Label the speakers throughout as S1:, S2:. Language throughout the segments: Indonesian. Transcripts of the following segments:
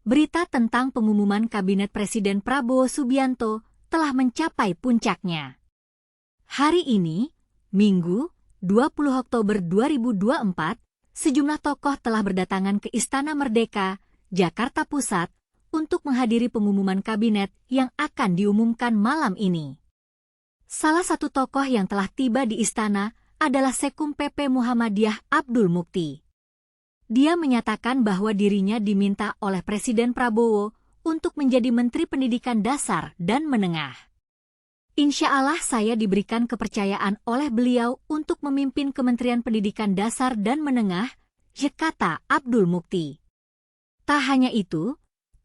S1: berita tentang pengumuman Kabinet Presiden Prabowo Subianto telah mencapai puncaknya. Hari ini, Minggu, 20 Oktober 2024, sejumlah tokoh telah berdatangan ke Istana Merdeka, Jakarta Pusat, untuk menghadiri pengumuman kabinet yang akan diumumkan malam ini. Salah satu tokoh yang telah tiba di istana adalah Sekjen PP Muhammadiyah Abdul Mukti. Dia menyatakan bahwa dirinya diminta oleh Presiden Prabowo untuk menjadi Menteri Pendidikan Dasar dan Menengah. Insya Allah saya diberikan kepercayaan oleh beliau untuk memimpin Kementerian Pendidikan Dasar dan Menengah, kata Abdul Mukti. Tak hanya itu,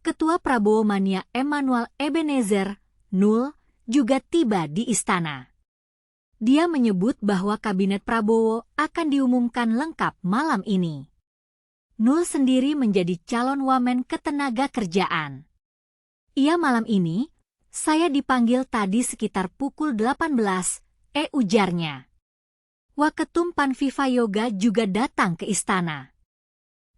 S1: Ketua Prabowo Mania Emmanuel Ebenezer, Nul, juga tiba di istana. Dia menyebut bahwa Kabinet Prabowo akan diumumkan lengkap malam ini. Nul sendiri menjadi calon wamen Ketenagakerjaan. Ia malam ini, saya dipanggil tadi sekitar pukul 18, ujarnya. Waketum Pan Viva Yoga juga datang ke istana.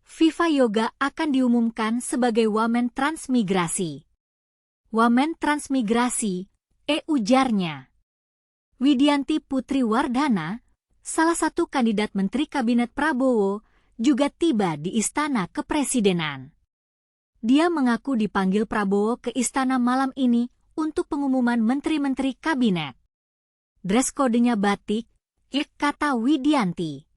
S1: Viva Yoga akan diumumkan sebagai wamen transmigrasi. Wamen transmigrasi, ujarnya. Widianti Putri Wardana, salah satu kandidat Menteri Kabinet Prabowo, juga tiba di Istana Kepresidenan. Dia mengaku dipanggil Prabowo ke istana malam ini untuk pengumuman menteri-menteri kabinet. Dress kodenya batik, kata Widianti.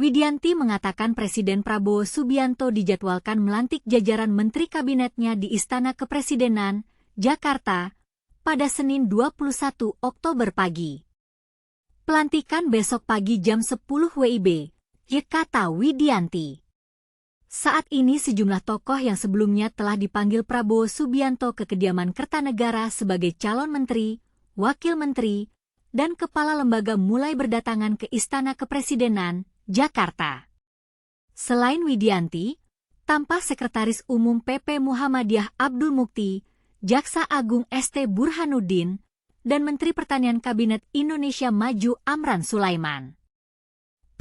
S1: Widianti mengatakan Presiden Prabowo Subianto dijadwalkan melantik jajaran menteri kabinetnya di Istana Kepresidenan, Jakarta, pada Senin 21 Oktober pagi. Pelantikan besok pagi jam 10 WIB, kata Widianti. Saat ini sejumlah tokoh yang sebelumnya telah dipanggil Prabowo Subianto ke kediaman Kertanegara sebagai calon menteri, wakil menteri, dan kepala lembaga mulai berdatangan ke Istana Kepresidenan, Jakarta. Selain Widianti, tampak Sekretaris Umum PP Muhammadiyah Abdul Mukti, Jaksa Agung ST Burhanuddin, dan Menteri Pertanian Kabinet Indonesia Maju Amran Sulaiman.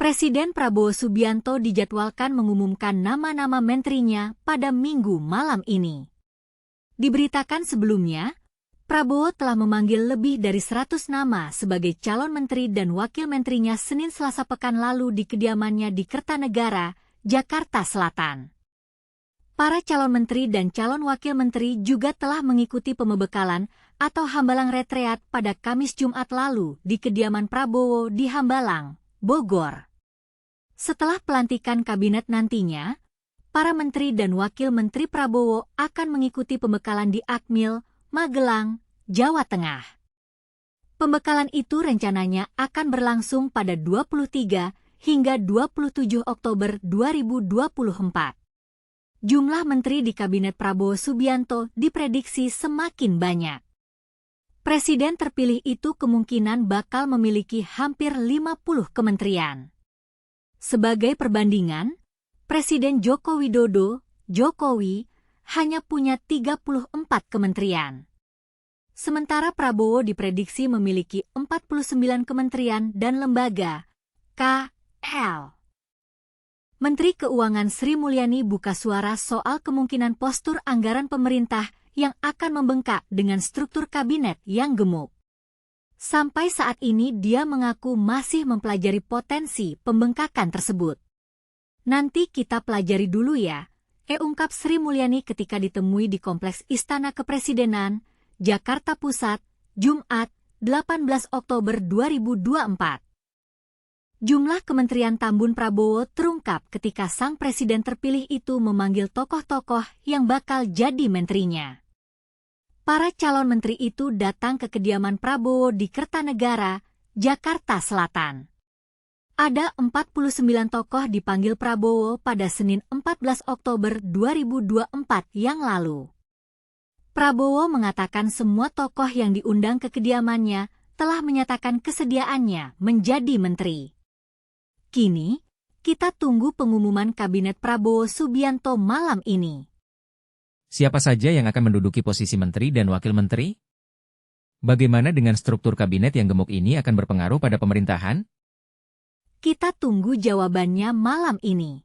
S1: Presiden Prabowo Subianto dijadwalkan mengumumkan nama-nama menterinya pada Minggu malam ini. Diberitakan sebelumnya, Prabowo telah memanggil lebih dari 100 nama sebagai calon menteri dan wakil menterinya Senin Selasa pekan lalu di kediamannya di Kertanegara, Jakarta Selatan. Para calon menteri dan calon wakil menteri juga telah mengikuti pembekalan atau Hambalang Retreat pada Kamis Jumat lalu di kediaman Prabowo di Hambalang, Bogor. Setelah pelantikan kabinet nantinya, para menteri dan wakil menteri Prabowo akan mengikuti pembekalan di Akmil, Magelang, Jawa Tengah. Pembekalan itu rencananya akan berlangsung pada 23 hingga 27 Oktober 2024. Jumlah menteri di Kabinet Prabowo Subianto diprediksi semakin banyak. Presiden terpilih itu kemungkinan bakal memiliki hampir 50 kementerian. Sebagai perbandingan, Presiden Joko Widodo, Jokowi, hanya punya 34 kementerian. Sementara Prabowo diprediksi memiliki 49 kementerian dan lembaga, KL. Menteri Keuangan Sri Mulyani buka suara soal kemungkinan postur anggaran pemerintah yang akan membengkak dengan struktur kabinet yang gemuk. Sampai saat ini dia mengaku masih mempelajari potensi pembengkakan tersebut. Nanti kita pelajari dulu ya, ungkap Sri Mulyani ketika ditemui di Kompleks Istana Kepresidenan, Jakarta Pusat, Jumat, 18 Oktober 2024. Jumlah Kementerian Tambun Prabowo terungkap ketika sang presiden terpilih itu memanggil tokoh-tokoh yang bakal jadi menterinya. Para calon menteri itu datang ke kediaman Prabowo di Kertanegara, Jakarta Selatan. Ada 49 tokoh dipanggil Prabowo pada Senin 14 Oktober 2024 yang lalu. Prabowo mengatakan semua tokoh yang diundang ke kediamannya telah menyatakan kesediaannya menjadi menteri. Kini, kita tunggu pengumuman Kabinet Prabowo Subianto malam ini.
S2: Siapa saja yang akan menduduki posisi menteri dan wakil menteri? Bagaimana dengan struktur kabinet yang gemuk ini akan berpengaruh pada pemerintahan?
S1: Kita tunggu jawabannya malam ini.